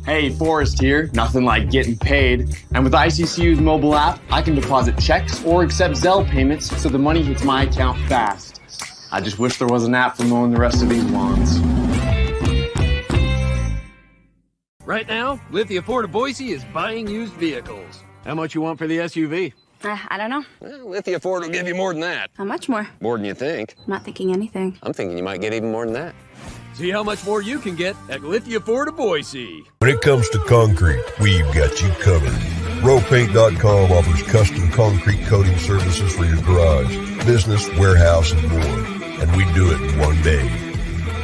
Hey, Forrest here. Nothing like getting paid. And with ICCU's mobile app, I can deposit checks or accept Zelle payments so the money hits my account fast. I just wish there was an app for mowing the rest of these lawns. Right now, Lithia Ford of Boise is buying used vehicles. How much you want for the SUV? I don't know. Well, Lithia Ford will give you more than that. How much more? More than you think. I'm not thinking anything. I'm thinking you might get even more than that. See how much more you can get at Lithia Ford of Boise. When it comes to concrete, we've got you covered. RowPaint.com offers custom concrete coating services for your garage, business, warehouse, and more. And we do it in one day.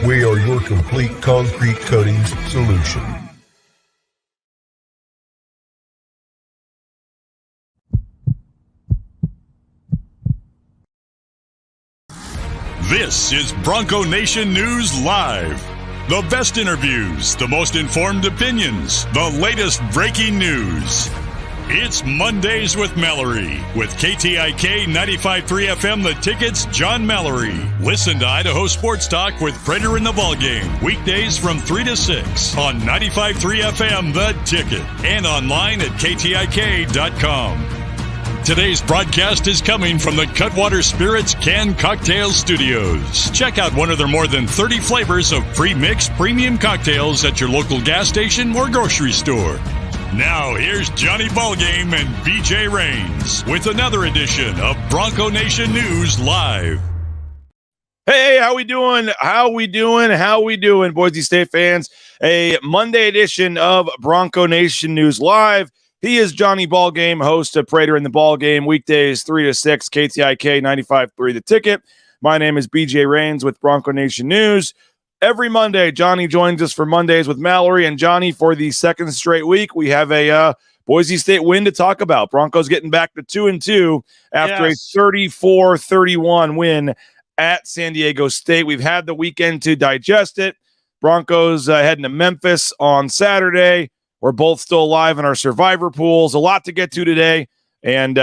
We are your complete concrete coatings solution. This is Bronco Nation News Live. The best interviews, the most informed opinions, the latest breaking news. It's Mondays with Mallory with KTIK 95.3 FM The Ticket's John Mallory. Listen to Idaho Sports Talk with Prater in the Ballgame weekdays from 3 to 6 on 95.3 FM The Ticket and online at KTIK.com. Today's broadcast is coming from the Cutwater Spirits Canned Cocktail Studios. Check out one of their more than 30 flavors of pre-mixed premium cocktails at your local gas station or grocery store. Now, here's Johnny Ballgame and BJ Rains with another edition of Bronco Nation News Live. Hey, how we doing? How we doing, Boise State fans? A Monday edition of Bronco Nation News Live. He is Johnny Ballgame, host of Prater in the Ballgame, weekdays 3 to 6, KTIK 95.3 The Ticket. My name is BJ Rains with Bronco Nation News. Every Monday, Johnny joins us for Mondays with Mallory. And Johnny, for the second straight week, we have a Boise State win to talk about. Broncos getting back to 2-2 after a 34-31 win at San Diego State. We've had the weekend to digest it. Broncos heading to Memphis on Saturday. We're both still alive in our survivor pools. A lot to get to today. And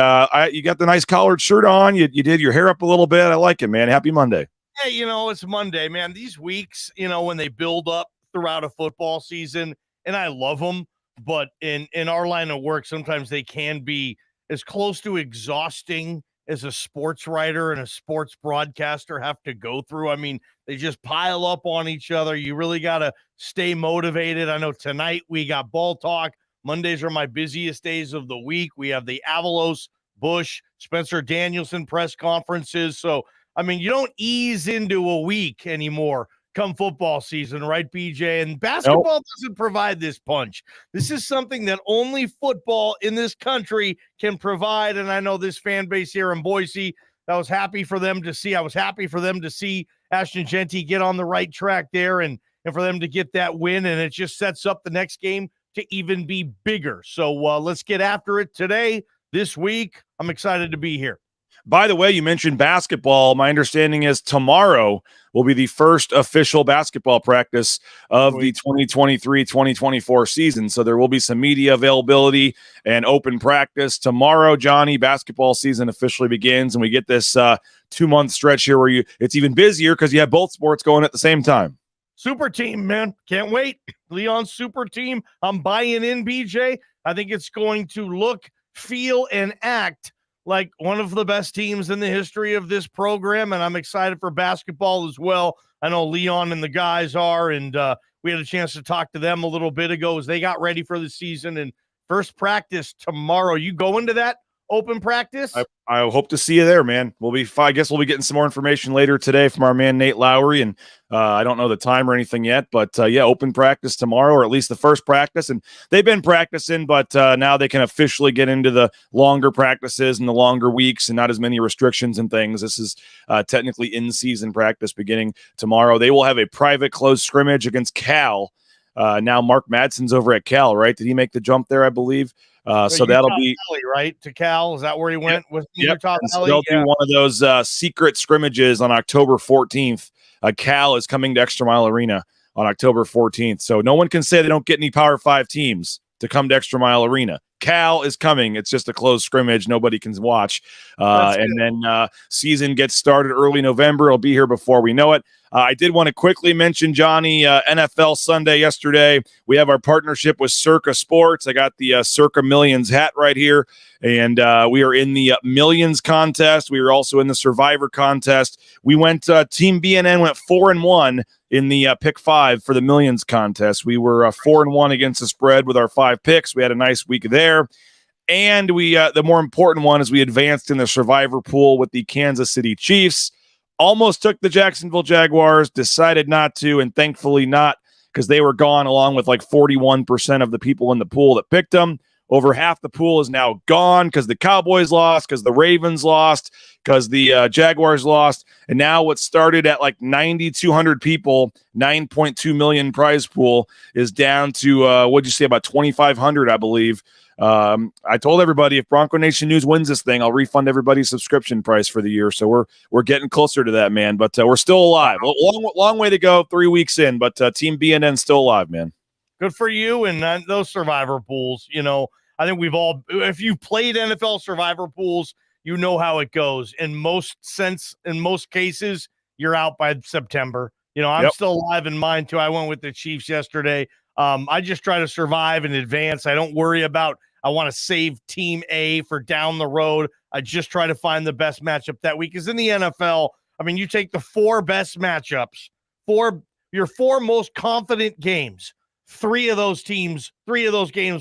you got the nice collared shirt on. You did your hair up a little bit. I like it, man. Happy Monday. Hey, it's Monday, man. These weeks, when they build up throughout a football season, and I love them, but in our line of work, sometimes they can be as close to exhausting as a sports writer and a sports broadcaster have to go through. I mean, they just pile up on each other. You really got to stay motivated. I know tonight we got ball talk. Mondays are my busiest days of the week. We have the Avalos, Bush, Spencer Danielson press conferences. So, I mean, you don't ease into a week anymore come football season, right, BJ? And basketball doesn't provide this punch. This is something that only football in this country can provide. And I know this fan base here in Boise, I was happy for them to see Ashton Jeanty get on the right track there and for them to get that win. And it just sets up the next game to even be bigger. So let's get after it today, this week. I'm excited to be here. By the way, you mentioned basketball. My understanding is tomorrow will be the first official basketball practice of the 2023-2024 season. So there will be some media availability and open practice tomorrow. Johnny, basketball season officially begins, and we get this 2-month stretch here where it's even busier because you have both sports going at the same time. Super team, man. Can't wait. Leon's super team. I'm buying in, BJ. I think it's going to look, feel, and act like one of the best teams in the history of this program, and I'm excited for basketball as well. I know Leon and the guys are, and we had a chance to talk to them a little bit ago as they got ready for the season, and first practice tomorrow. You go into that open practice? I hope to see you there, man. I guess we'll be getting some more information later today from our man Nate Lowry, and I don't know the time or anything yet, but open practice tomorrow, or at least the first practice. And they've been practicing, but now they can officially get into the longer practices and the longer weeks and not as many restrictions and things. This is technically in-season practice beginning tomorrow. They will have a private closed scrimmage against Cal. Now Mark Madsen's over at Cal, right? Did he make the jump there, I believe? So that'll be Valley, right to Cal. Is that where he went with Utah Valley? So Valley? they'll do one of those secret scrimmages on October 14th. Cal is coming to Extra Mile Arena on October 14th. So no one can say they don't get any Power 5 teams to come to Extra Mile Arena. Cal is coming. It's just a closed scrimmage. Nobody can watch. And then season gets started early November. It'll be here before we know it. I did want to quickly mention, Johnny, NFL Sunday yesterday. We have our partnership with Circa Sports. I got the Circa Millions hat right here, and we are in the Millions contest. We are also in the Survivor contest. We went, Team BNN went 4-1 in the pick 5 for the Millions contest. We were 4-1 against the spread with our 5 picks. We had a nice week there. And we the more important one is we advanced in the Survivor pool with the Kansas City Chiefs. Almost took the Jacksonville Jaguars, decided not to, and thankfully not, because they were gone along with like 41% of the people in the pool that picked them. Over half the pool is now gone because the Cowboys lost, because the Ravens lost, because the Jaguars lost. And now what started at like 9,200 people, 9.2 million prize pool, is down to, what'd you say, about 2,500, I believe. I told everybody if Bronco Nation News wins this thing, I'll refund everybody's subscription price for the year. So we're getting closer to that, man. But we're still alive. Long way to go. 3 weeks in, but Team BNN still alive, man. Good for you. And those Survivor pools, I think we've all, if you've played NFL Survivor pools, you know how it goes. In most cases, you're out by September. I'm still alive in mine too. I went with the Chiefs yesterday. I just try to survive in advance. I don't worry about, I want to save Team A for down the road. I just try to find the best matchup that week. Because in the NFL, you take the 4 best matchups, your 4 most confident games. 3 of those games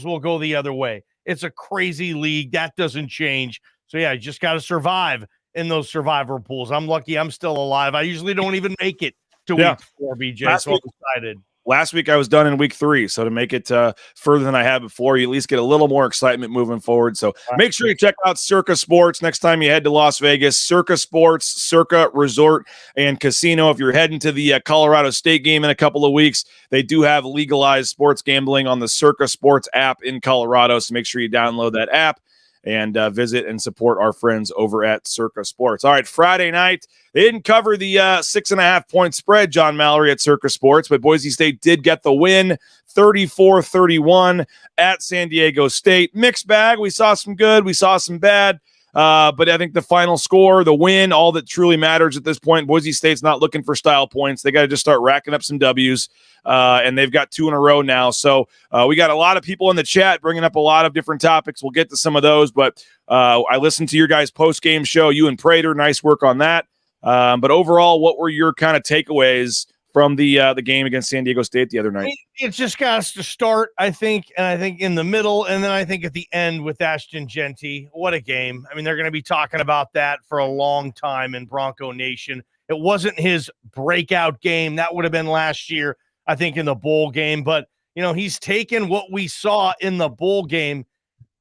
will go the other way. It's a crazy league. That doesn't change. So, yeah, you just got to survive in those Survivor pools. I'm lucky I'm still alive. I usually don't even make it to week 4, BJ, so I'm excited. Last week I was done in week 3, so to make it further than I had before, you at least get a little more excitement moving forward. So make sure you check out Circa Sports next time you head to Las Vegas. Circa Sports, Circa Resort and Casino. If you're heading to the Colorado State game in a couple of weeks, they do have legalized sports gambling on the Circa Sports app in Colorado, so make sure you download that app and visit and support our friends over at Circa Sports. All right, Friday night, they didn't cover the 6.5-point spread, John Mallory at Circa Sports, but Boise State did get the win, 34-31 at San Diego State. Mixed bag. We saw some good. We saw some bad. But I think the final score, the win, all that truly matters at this point. Boise State's not looking for style points. They got to just start racking up some W's, and they've got 2 in a row now. So we got a lot of people in the chat bringing up a lot of different topics. We'll get to some of those, but I listened to your guys' post-game show, you and Prater. Nice work on that. But overall, what were your kind of takeaways from the game against San Diego State the other night? It just got us to start, I think, and I think in the middle, and then I think at the end with Ashton Jeanty. What a game. They're going to be talking about that for a long time in Bronco Nation. It wasn't his breakout game. That would have been last year, I think, in the bowl game. But, he's taken what we saw in the bowl game,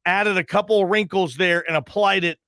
added a couple wrinkles there, and applied it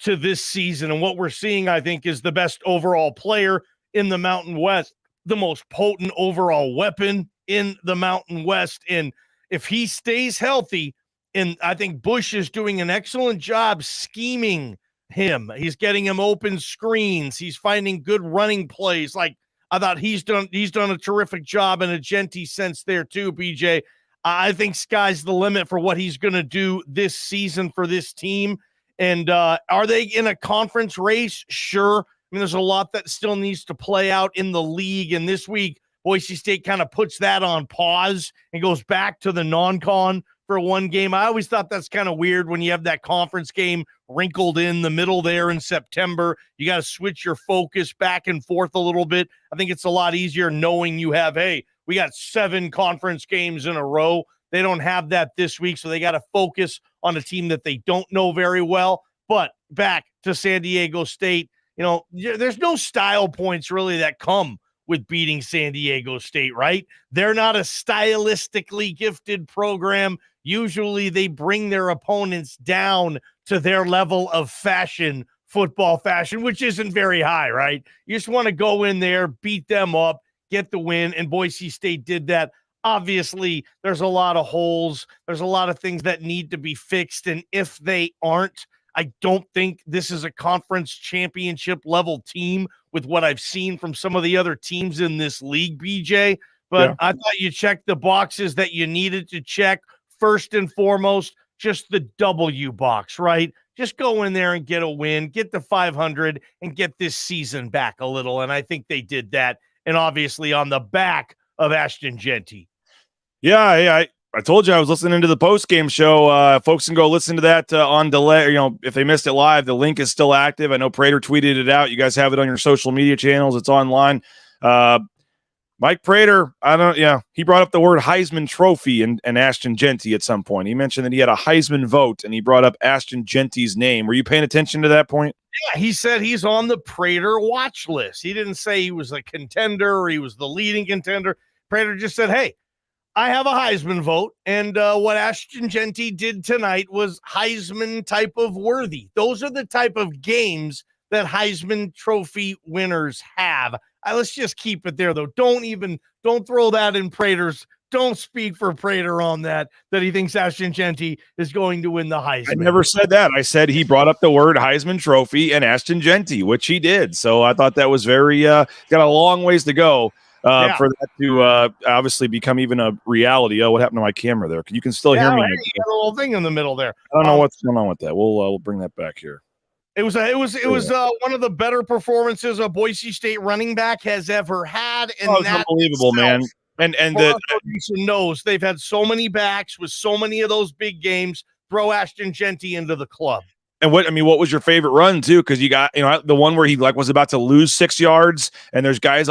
to this season. And what we're seeing, I think, is the best overall player in the Mountain West, the most potent overall weapon in the Mountain West. And if he stays healthy, and I think Bush is doing an excellent job scheming him. He's getting him open screens. He's finding good running plays. Like, I thought he's done a terrific job in a Jeanty sense there too, BJ. I think sky's the limit for what he's going to do this season for this team. And are they in a conference race? Sure. There's a lot that still needs to play out in the league. And this week, Boise State kind of puts that on pause and goes back to the non-con for 1 game. I always thought that's kind of weird when you have that conference game wrinkled in the middle there in September. You got to switch your focus back and forth a little bit. I think it's a lot easier knowing you have, hey, we got 7 conference games in a row. They don't have that this week, so they got to focus on a team that they don't know very well. But back to San Diego State, there's no style points really that come with beating San Diego State, right? They're not a stylistically gifted program. Usually they bring their opponents down to their level of football fashion, which isn't very high, right? You just want to go in there, beat them up, get the win, and Boise State did that. Obviously, there's a lot of holes. There's a lot of things that need to be fixed, and if they aren't, I don't think this is a conference championship level team with what I've seen from some of the other teams in this league, BJ. But yeah. I thought you checked the boxes that you needed to check. First and foremost, just the W box, right? Just go in there and get a win, get the 500, and get this season back a little. And I think they did that. And obviously on the back of Ashton Jeanty. Yeah, I told you I was listening to the post-game show. Folks can go listen to that on delay. If they missed it live, the link is still active. I know Prater tweeted it out. You guys have it on your social media channels. It's online. Mike Prater, he brought up the word Heisman Trophy and Ashton Jeanty at some point. He mentioned that he had a Heisman vote, and he brought up Ashton Jeanty's name. Were you paying attention to that point? Yeah, he said he's on the Prater watch list. He didn't say he was a contender or he was the leading contender. Prater just said, hey, I have a Heisman vote, and what Ashton Jeanty did tonight was Heisman type of worthy. Those are the type of games that Heisman Trophy winners have. Let's just keep it there, though. Don't throw that in Prater's. Don't speak for Prater on that he thinks Ashton Jeanty is going to win the Heisman. I never said that. I said he brought up the word Heisman Trophy and Ashton Jeanty, which he did. So I thought that was very got a long ways to go for that to obviously become even a reality. Oh, what happened to my camera there? You can still hear me. You got a little thing in the middle there. I don't know what's going on with that. We'll bring that back here. It was one of the better performances a Boise State running back has ever had. And it's unbelievable, man. And the nation knows they've had so many backs with so many of those big games. Throw Ashton Jeanty into the club. And what was your favorite run too? Because you got the one where he was about to lose 6 yards, and there's guy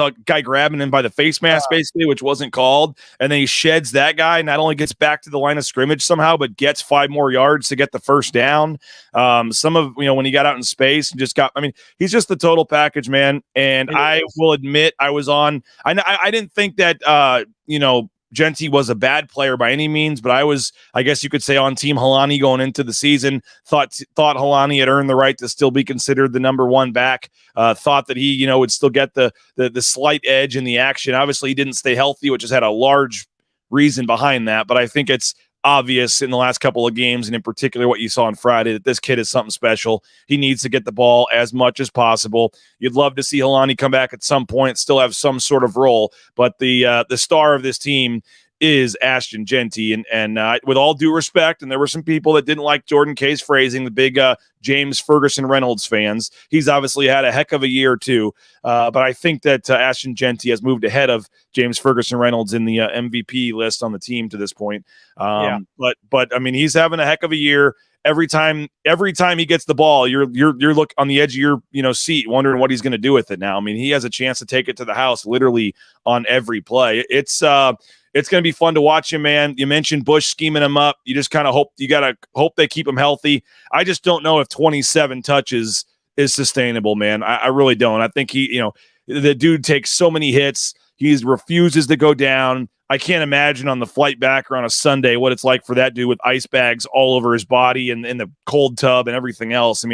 grabbing him by the face mask basically, which wasn't called, and then he sheds that guy. Not only gets back to the line of scrimmage somehow, but gets 5 more yards to get the first down. Some of when he got out in space and just got. He's just the total package, man. And I will admit, I was on. I didn't think that Jeanty was a bad player by any means, but I guess you could say, on Team Helani going into the season. Thought Helani had earned the right to still be considered the number 1 back. Thought that he, would still get the slight edge in the action. Obviously, he didn't stay healthy, which has had a large reason behind that. But I think it's obvious in the last couple of games, and in particular what you saw on Friday, that this kid is something special. He needs to get the ball as much as possible. You'd love to see Helani come back at some point, still have some sort of role, but the star of this team is Ashton Jeanty, and with all due respect, and there were some people that didn't like Jordan K's phrasing, the big James Ferguson Reynolds fans. He's obviously had a heck of a year too, but I think that Ashton Jeanty has moved ahead of James Ferguson Reynolds in the MVP list on the team to this point. But he's having a heck of a year. Every time he gets the ball, you're look on the edge of your seat, wondering what he's going to do with it now. He has a chance to take it to the house literally on every play. It's going to be fun to watch him, man. You mentioned Bush scheming him up. You just kind of hope they keep him healthy. I just don't know if 27 touches is sustainable, man. I really don't. I think the dude takes so many hits. He refuses to go down. I can't imagine on the flight back or on a Sunday what it's like for that dude with ice bags all over his body and in the cold tub and everything else.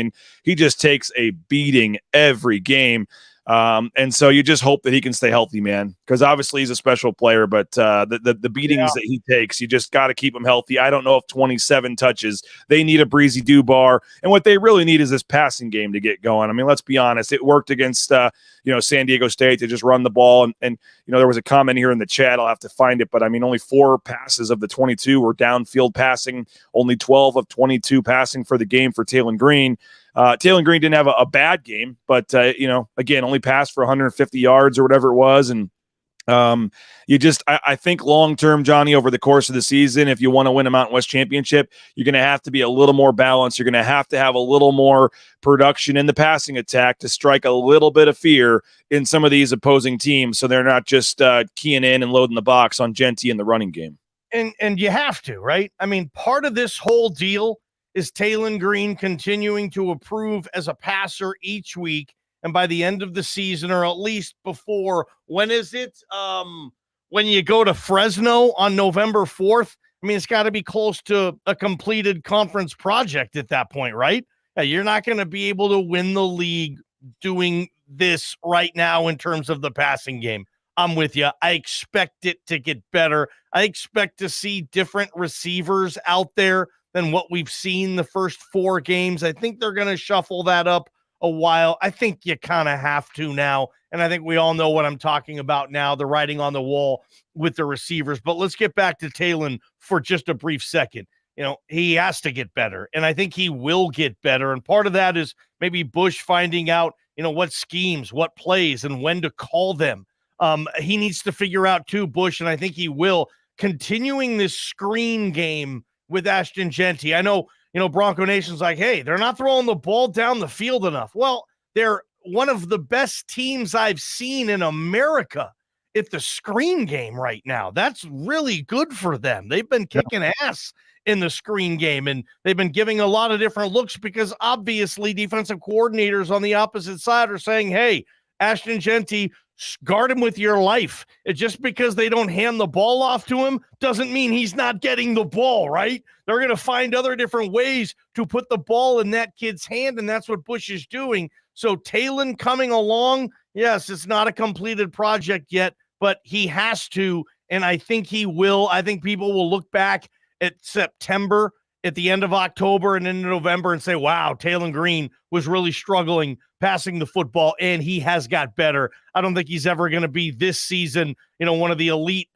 He just takes a beating every game. And so you just hope that he can stay healthy, man, because obviously he's a special player, but the beatings that he takes, you just got to keep him healthy. I don't know if 27 touches, they need a Breezy Dubar, and what they really need is this passing game to get going. Let's be honest. It worked against, San Diego State to just run the ball. And there was a comment here in the chat. I'll have to find it, but only 4 passes of the 22 were downfield passing, only 12 of 22 passing for the game for Taylon Green. Taylon Green didn't have a bad game, but, again, only passed for 150 yards or whatever it was. And I think long-term, Johnny, over the course of the season, if you want to win a Mountain West championship, you're going to have to be a little more balanced. You're going to have a little more production in the passing attack to strike a little bit of fear in some of these opposing teams, so they're not just keying in and loading the box on Jeanty in the running game. And you have to, right? Part of this whole deal is Taylon Green continuing to improve as a passer each week. And by the end of the season, or at least before, when is it? When you go to Fresno on November 4th, it's got to be close to a completed conference project at that point, right? You're not going to be able to win the league doing this right now in terms of the passing game. I'm with you. I expect it to get better. I expect to see different receivers out there than what we've seen the first 4 games. I think they're going to shuffle that up a while. I think you kind of have to now. And I think we all know what I'm talking about now, the writing on the wall with the receivers. But let's get back to Taylon for just a brief second. he has to get better. And I think he will get better. And part of that is maybe Bush finding out, what schemes, what plays, and when to call them. He needs to figure out too, Bush, and I think he will, continuing this screen game with Ashton Jeanty. I know, Bronco Nation's like, hey, they're not throwing the ball down the field enough. Well, they're one of the best teams I've seen in America at the screen game right now. That's really good for them. They've been kicking ass in the screen game, and they've been giving a lot of different looks because obviously defensive coordinators on the opposite side are saying, hey, Ashton Jeanty, guard him with your life. Just because they don't hand the ball off to him doesn't mean he's not getting the ball, right? They're going to find other different ways to put the ball in that kid's hand, and that's what Bush is doing. So Talon coming along, yes, it's not a completed project yet, but he has to, and I think he will. I think people will look back at September, at the end of October and into November and say, wow, Talon Green was really struggling passing the football, and he has got better. I don't think he's ever going to be this season, one of the elite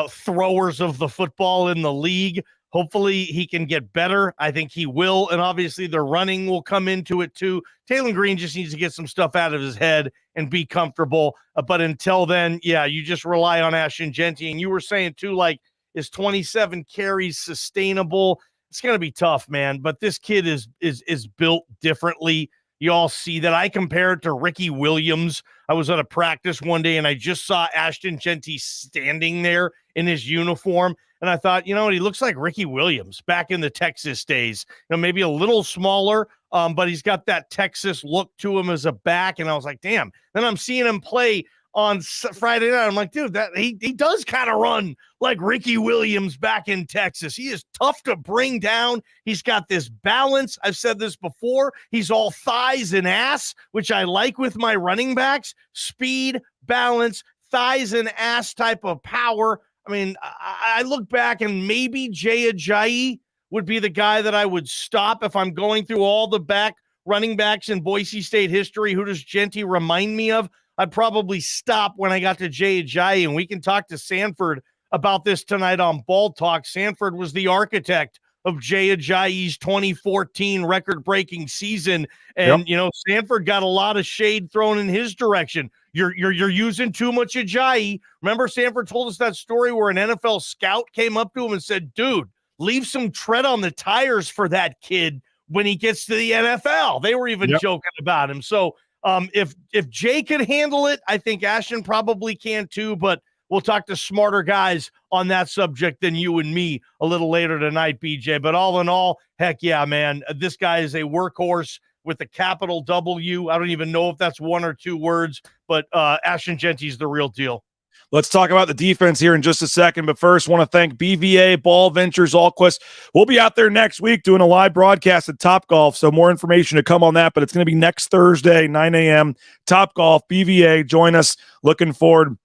throwers of the football in the league. Hopefully he can get better. I think he will, and obviously the running will come into it too. Talon Green just needs to get some stuff out of his head and be comfortable. But until then, you just rely on Ashton Jeanty. And you were saying too, like, is 27 carries sustainable? It's going to be tough, man. But this kid is built differently. You all see that. I compare it to Ricky Williams. I was at a practice one day, and I just saw Ashton Jeanty standing there in his uniform. And I thought, he looks like Ricky Williams back in the Texas days. Maybe a little smaller, but he's got that Texas look to him as a back. And I was like, damn. Then I'm seeing him play on Friday night. I'm like, dude, that he does kind of run like Ricky Williams back in Texas. He is tough to bring down. He's got this balance. I've said this before. He's all thighs and ass, which I like with my running backs. Speed, balance, thighs and ass type of power. I mean, I look back and maybe Jay Ajayi would be the guy that I would stop if I'm going through all the running backs in Boise State history. Who does Jeanty remind me of? I'd probably stop when I got to Jay Ajayi, and we can talk to Sanford about this tonight on Ball Talk. Sanford was the architect of Jay Ajayi's 2014 record-breaking season, and Sanford got a lot of shade thrown in his direction. You're using too much Ajayi. Remember, Sanford told us that story where an NFL scout came up to him and said, "Dude, leave some tread on the tires for that kid when he gets to the NFL." They were even joking about him. So. If Jay can handle it, I think Ashton probably can too, but we'll talk to smarter guys on that subject than you and me a little later tonight, BJ. But all in all, heck yeah, man, this guy is a workhorse with a capital W. I don't even know if that's one or two words, but Ashton Jeanty's the real deal. Let's talk about the defense here in just a second. But first, want to thank BVA, Ball Ventures, Allquist. We'll be out there next week doing a live broadcast at Topgolf. So more information to come on that. But it's going to be next Thursday, 9 a.m. Topgolf, BVA. Join us. Looking forward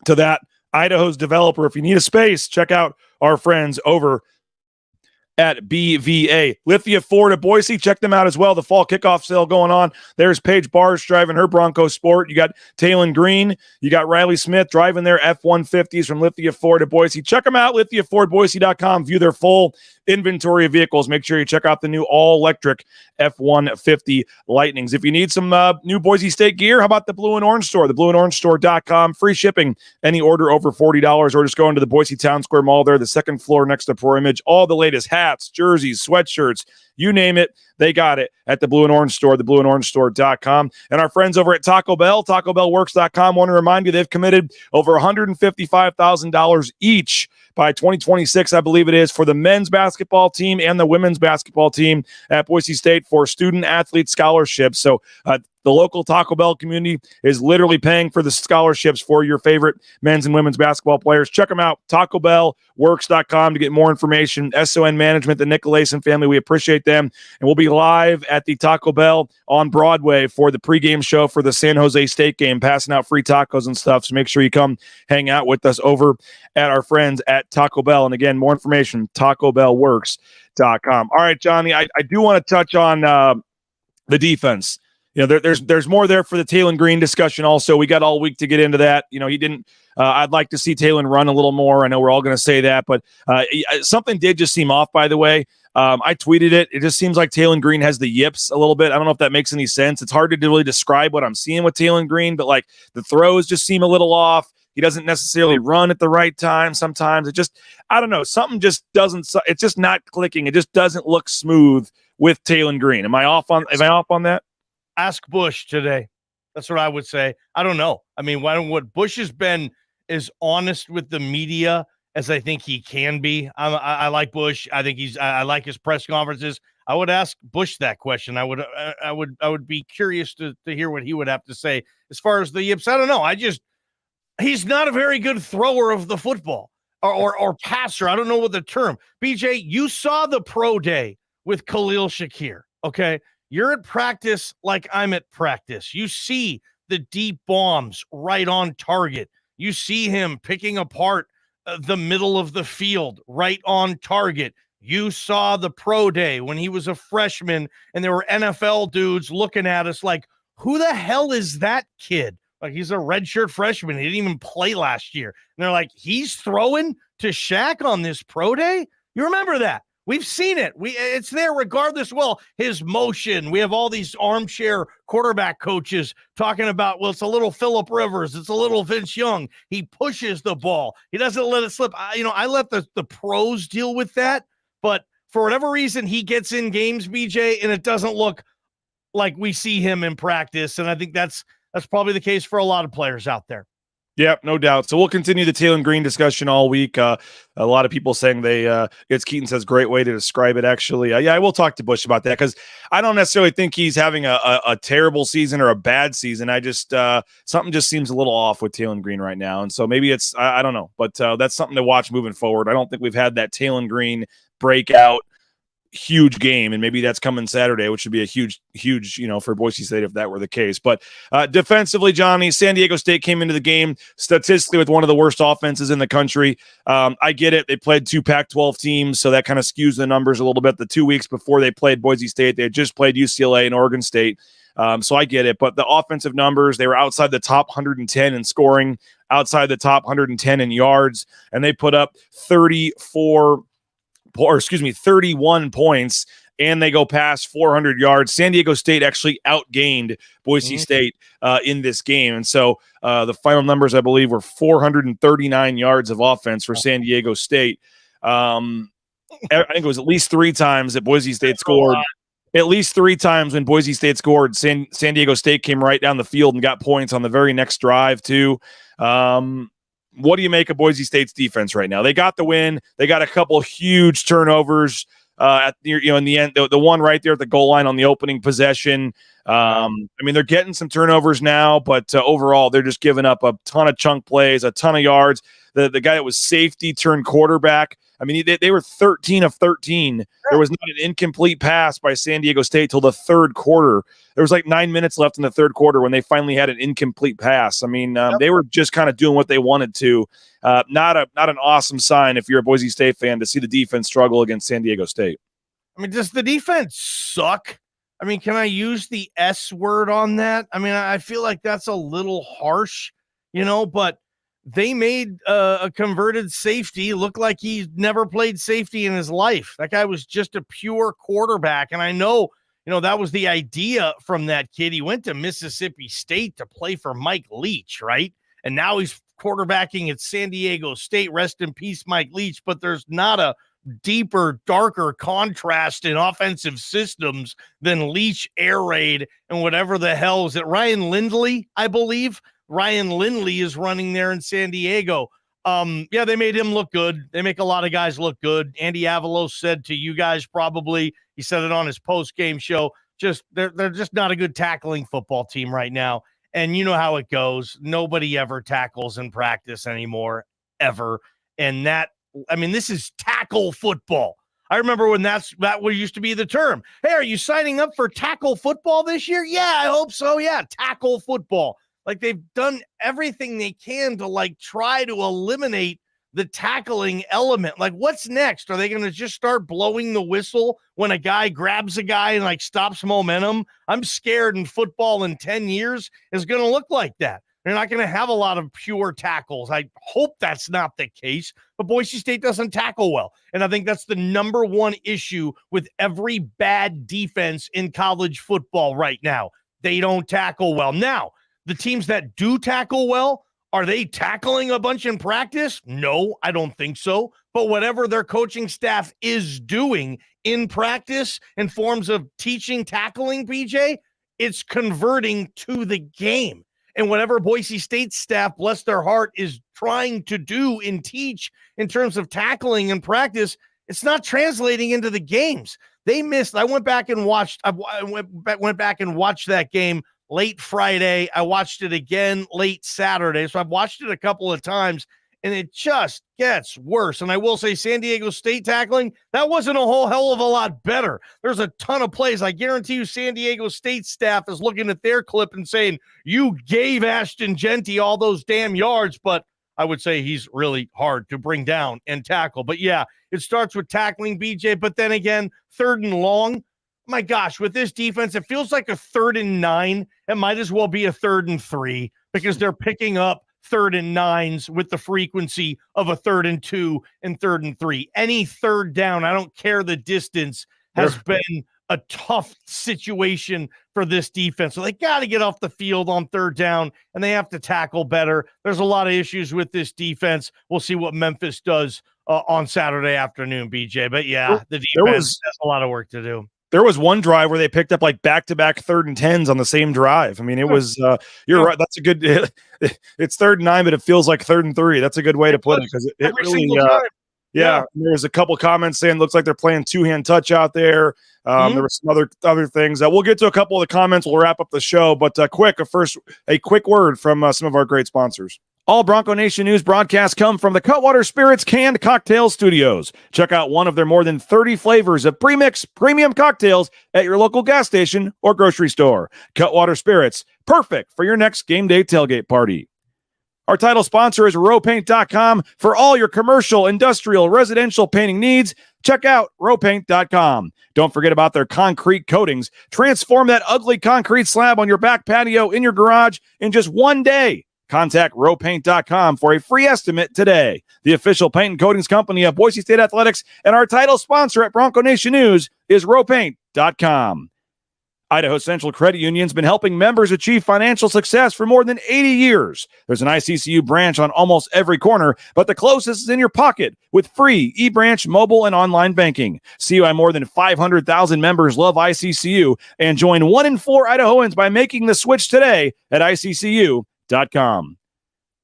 to that. Idaho's developer. If you need a space, check out our friends over at BVA. Lithia Ford of Boise, check them out as well. The fall kickoff sale going on. There's Paige Barrs driving her Bronco Sport. You got Talon Green. You got Riley Smith driving their F-150s from Lithia Ford of Boise. Check them out, lithiafordboise.com. View their full inventory of vehicles. Make sure you check out the new all-electric F-150 Lightnings. If you need some new Boise State gear, how about the Blue and Orange Store? The blueandorangestore.com. Free shipping. Any order over $40, or just go into the Boise Town Square Mall there, the second floor next to Pro Image. All the latest hats, jerseys, sweatshirts, you name it, they got it at the Blue and Orange Store, the blueandorangestore.com. And our friends over at Taco Bell, TacoBellWorks.com, want to remind you they've committed over $155,000 each by 2026, I believe it is, for the men's basketball team and the women's basketball team at Boise State for student-athlete scholarships. So the local Taco Bell community is literally paying for the scholarships for your favorite men's and women's basketball players. Check them out, TacoBellWorks.com, to get more information. SON Management, the Nicolason family, we appreciate them. And we'll be live at the Taco Bell on Broadway for the pregame show for the San Jose State game, passing out free tacos and stuff. So make sure you come hang out with us over at our friends at Taco Bell. And again, more information, TacoBellWorks.com. All right, Johnny, I do want to touch on the defense. there's more there for the Taylon Green discussion. Also, we got all week to get into that. He didn't. I'd like to see Taylon run a little more. I know we're all going to say that, but something did just seem off. By the way, I tweeted it. It just seems like Taylon Green has the yips a little bit. I don't know if that makes any sense. It's hard to really describe what I'm seeing with Taylon Green, but like the throws just seem a little off. He doesn't necessarily run at the right time. Sometimes I don't know. Something just doesn't. It's just not clicking. It just doesn't look smooth with Taylon Green. Am I off on that? Ask Bush today. That's what I would say. I don't know. I mean, what Bush has been as honest with the media as I think he can be. I like Bush. I think I like his press conferences. I would ask Bush that question. I would be curious to hear what he would have to say as far as the yips. I don't know. He's not a very good thrower of the football or passer. I don't know what the term. BJ, you saw the pro day with Khalil Shakir. Okay. You're at practice like I'm at practice. You see the deep bombs right on target. You see him picking apart the middle of the field right on target. You saw the pro day when he was a freshman and there were NFL dudes looking at us like, who the hell is that kid? Like, he's a redshirt freshman. He didn't even play last year. And they're like, he's throwing to Shaq on this pro day? You remember that? We've seen it. It's there regardless. Well, his motion. We have all these armchair quarterback coaches talking about, well, it's a little Phillip Rivers. It's a little Vince Young. He pushes the ball. He doesn't let it slip. I let the pros deal with that. But for whatever reason, he gets in games, BJ, and it doesn't look like we see him in practice. And I think that's probably the case for a lot of players out there. Yep, no doubt. So we'll continue the Taylon Green discussion all week. A lot of people saying it's Keaton says great way to describe it, actually. Yeah, I will talk to Bush about that because I don't necessarily think he's having a terrible season or a bad season. I just something just seems a little off with Taylon Green right now. And so maybe it's, I don't know, but that's something to watch moving forward. I don't think we've had that Taylon Green breakout huge game, and maybe that's coming Saturday, which would be a huge for Boise State if that were the case. But defensively, Johnny, San Diego State came into the game statistically with one of the worst offenses in the country. I get it. They played 2 Pac-12 teams, so that kind of skews the numbers a little bit. The 2 weeks before they played Boise State, they had just played UCLA and Oregon State. So I get it. But the offensive numbers, they were outside the top 110 in scoring, outside the top 110 in yards, and they put up 31 points, and they go past 400 yards. San Diego State actually outgained Boise State in this game. And so the final numbers, I believe, were 439 yards of offense for San Diego State. I think it was at least 3 times that Boise State scored. At least 3 times when Boise State scored, San Diego State came right down the field and got points on the very next drive, too. What do you make of Boise State's defense right now? They got the win. They got a couple huge turnovers in the end. The one right there at the goal line on the opening possession. I mean, they're getting some turnovers now, but overall, they're just giving up a ton of chunk plays, a ton of yards. The guy that was safety turned quarterback. I mean, they were 13 of 13. There was not an incomplete pass by San Diego State till the third quarter. There was like 9 minutes left in the third quarter when they finally had an incomplete pass. I mean, they were just kind of doing what they wanted to. Not an awesome sign if you're a Boise State fan to see the defense struggle against San Diego State. I mean, does the defense suck? I mean, can I use the S word on that? I mean, I feel like that's a little harsh, but they made a converted safety look like he never played safety in his life. That guy was just a pure quarterback. And I know, that was the idea from that kid. He went to Mississippi State to play for Mike Leach, right? And now he's quarterbacking at San Diego State. Rest in peace, Mike Leach. But there's not a deeper, darker contrast in offensive systems than Leach, air raid, and whatever the hell is it? Ryan Lindley, I believe. Ryan Lindley is running there in San Diego. They made him look good. They make a lot of guys look good. Andy Avalos said to you guys probably, he said it on his post-game show, they're just not a good tackling football team right now. And you know how it goes. Nobody ever tackles in practice anymore, ever. And this is tackle football. I remember when that used to be the term. Hey, are you signing up for tackle football this year? Yeah, I hope so. Yeah, tackle football. Like, they've done everything they can to try to eliminate the tackling element. Like, what's next? Are they going to just start blowing the whistle when a guy grabs a guy and like stops momentum? I'm scared in football in 10 years is going to look like that. They're not going to have a lot of pure tackles. I hope that's not the case, but Boise State doesn't tackle well. And I think that's the number one issue with every bad defense in college football right now. They don't tackle well. Now, the teams that do tackle well, are they tackling a bunch in practice? No, I don't think so. But whatever their coaching staff is doing in practice in forms of teaching tackling, BJ, it's converting to the game. And whatever Boise State staff, bless their heart, is trying to do and teach in terms of tackling in practice, it's not translating into the games. They missed. I went back and watched. I went back and watched that game late Friday. I watched it again late Saturday. So I've watched it a couple of times, and it just gets worse. And I will say San Diego State tackling, that wasn't a whole hell of a lot better. There's a ton of plays. I guarantee you San Diego State staff is looking at their clip and saying, you gave Ashton Jeanty all those damn yards, but I would say he's really hard to bring down and tackle. But yeah, it starts with tackling, BJ, but then again, 3rd and long. My gosh, with this defense, it feels like a 3rd and 9. It might as well be a 3rd and 3 because they're picking up 3rd and 9s with the frequency of a 3rd and 2 and 3rd and 3. Any 3rd down, I don't care the distance, has been a tough situation for this defense. So they got to get off the field on 3rd down, and they have to tackle better. There's a lot of issues with this defense. We'll see what Memphis does on Saturday afternoon, BJ. But yeah, the defense has a lot of work to do. There was one drive where they picked up like back-to-back 3rd and 10s on the same drive. I mean, it was, you're right. That's a good, it's 3rd and 9, but it feels like 3rd and 3. That's a good way to put it because it really, yeah. There's a couple comments saying it looks like they're playing 2-hand touch out there. There were some other things. We'll get to a couple of the comments. We'll wrap up the show, but a quick word from some of our great sponsors. All Bronco Nation news broadcasts come from the Cutwater Spirits Canned Cocktail Studios. Check out one of their more than 30 flavors of premix premium cocktails at your local gas station or grocery store. Cutwater Spirits, perfect for your next game day tailgate party. Our title sponsor is rowpaint.com. For all your commercial, industrial, residential painting needs, check out rowpaint.com. Don't forget about their concrete coatings. Transform that ugly concrete slab on your back patio in your garage in just one day. Contact rowpaint.com for a free estimate today. The official paint and coatings company of Boise State Athletics, and our title sponsor at Bronco Nation News is rowpaint.com. Idaho Central Credit Union's been helping members achieve financial success for more than 80 years. There's an ICCU branch on almost every corner, but the closest is in your pocket with free eBranch mobile and online banking. See why more than 500,000 members love ICCU and join 1 in 4 Idahoans by making the switch today at ICCU.com.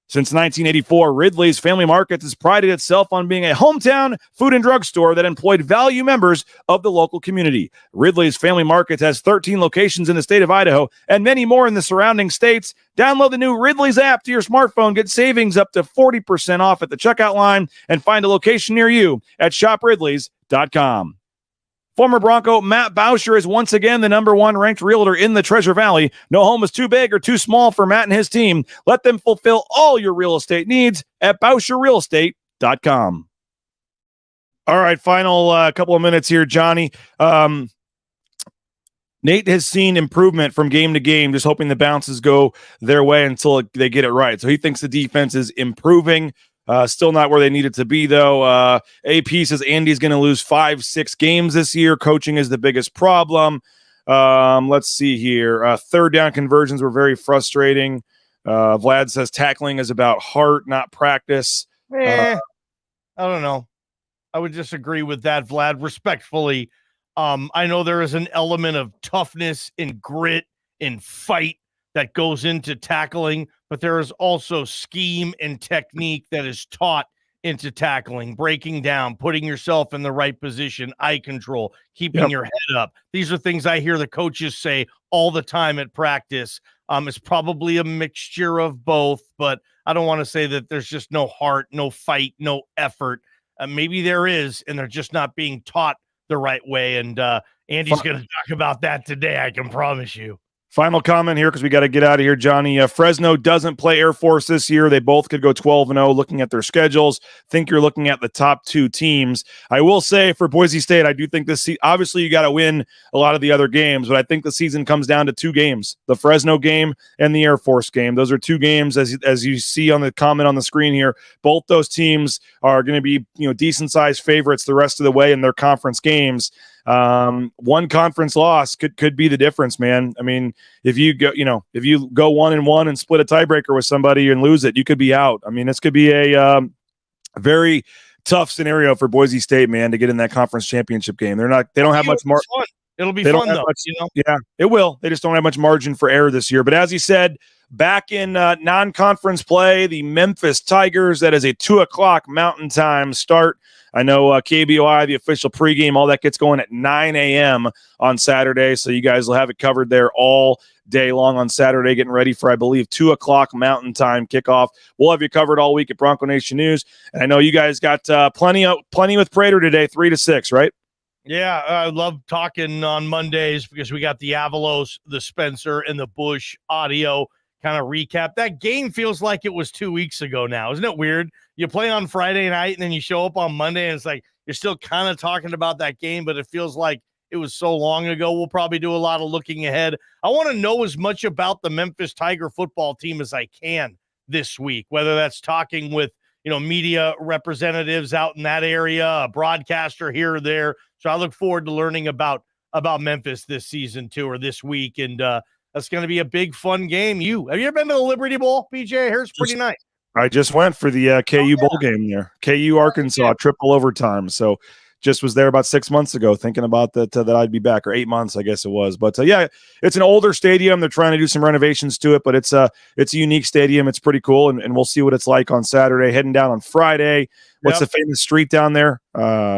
Since 1984, Ridley's Family Markets has prided itself on being a hometown food and drug store that employed value members of the local community. Ridley's Family Markets has 13 locations in the state of Idaho and many more in the surrounding states. Download the new Ridley's app to your smartphone, get savings up to 40% off at the checkout line, and find a location near you at shopridleys.com. Former Bronco Matt Bauscher is once again the number 1 ranked realtor in the Treasure Valley. No home is too big or too small for Matt and his team. Let them fulfill all your real estate needs at BauscherRealEstate.com. All right, final couple of minutes here, Johnny. Nate has seen improvement from game to game, just hoping the bounces go their way until they get it right. So he thinks the defense is improving. Still not where they need it to be, though. AP says Andy's going to lose 5-6 games this year. Coaching is the biggest problem. Let's see here. 3rd down conversions were very frustrating. Vlad says tackling is about heart, not practice. I don't know. I would disagree with that, Vlad, respectfully. I know there is an element of toughness and grit and fight that goes into tackling, but there is also scheme and technique that is taught into tackling, breaking down, putting yourself in the right position, eye control, keeping your head up. These are things I hear the coaches say all the time at practice. It's probably a mixture of both, but I don't want to say that there's just no heart, no fight, no effort. Maybe there is, and they're just not being taught the right way. And Andy's going to talk about that today, I can promise you. Final comment here because we got to get out of here, Johnny. Fresno doesn't play Air Force this year. They both could go 12-0 looking at their schedules. Think you're looking at the top two teams. I will say for Boise State, I do think this obviously you got to win a lot of the other games, but I think the season comes down to two games, the Fresno game and the Air Force game. Those are two games, as you see on the comment on the screen here. Both those teams are going to be decent-sized favorites the rest of the way in their conference games. One conference loss could be the difference, man. I mean, if you go 1-1 and split a tiebreaker with somebody and lose it, you could be out. I mean, this could be a very tough scenario for Boise State, man, to get in that conference championship game. They don't have much more. It'll be fun though. Yeah, it will. They just don't have much margin for error this year. But as you said, back in non-conference play, the Memphis Tigers, that is a 2:00 Mountain Time start. I know KBOI, the official pregame, all that gets going at 9 a.m. on Saturday, so you guys will have it covered there all day long on Saturday, getting ready for, I believe, 2:00 Mountain Time kickoff. We'll have you covered all week at Bronco Nation News, and I know you guys got plenty with Prater today, 3 to 6, right? Yeah, I love talking on Mondays because we got the Avalos, the Spencer, and the Bush audio kind of recap. That game feels like it was 2 weeks ago now. Isn't it weird? You play on Friday night and then you show up on Monday and it's like you're still kind of talking about that game, but it feels like it was so long ago. We'll probably do a lot of looking ahead. I want to know as much about the Memphis Tiger football team as I can this week, whether that's talking with media representatives out in that area, a broadcaster here or there. So I look forward to learning about Memphis this season too, or this week. And that's going to be a big, fun game. Have you ever been to the Liberty Bowl, PJ? I heard it's pretty nice. I just went for the KU bowl game there. KU Arkansas, triple overtime. So just was there about 6 months ago thinking about that I'd be back, or 8 months, I guess it was. But yeah, it's an older stadium. They're trying to do some renovations to it, but it's a unique stadium. It's pretty cool, and we'll see what it's like on Saturday. Heading down on Friday. What's the famous street down there?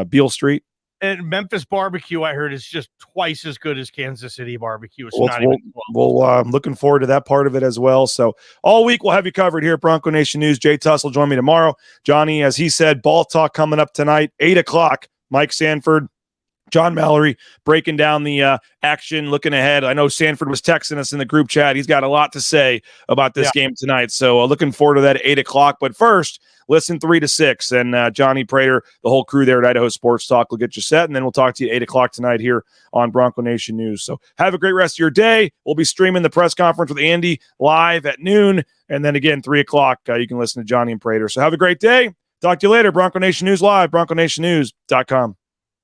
Beale Street. And Memphis barbecue, I heard, is just twice as good as Kansas City barbecue. It's I'm looking forward to that part of it as well. So all week we'll have you covered here at Bronco Nation News. Jay Tuss will join me tomorrow. Johnny, as he said, ball talk coming up tonight, 8:00. Mike Sanford, John Mallory breaking down the action, looking ahead. I know Sanford was texting us in the group chat. He's got a lot to say about this game tonight. So looking forward to that at 8:00. But first, listen 3 to 6. And Johnny Prater, the whole crew there at Idaho Sports Talk will get you set. And then we'll talk to you at 8:00 tonight here on Bronco Nation News. So have a great rest of your day. We'll be streaming the press conference with Andy live at noon. And then again, 3:00, you can listen to Johnny and Prater. So have a great day. Talk to you later. Bronco Nation News Live, BroncoNationNews.com.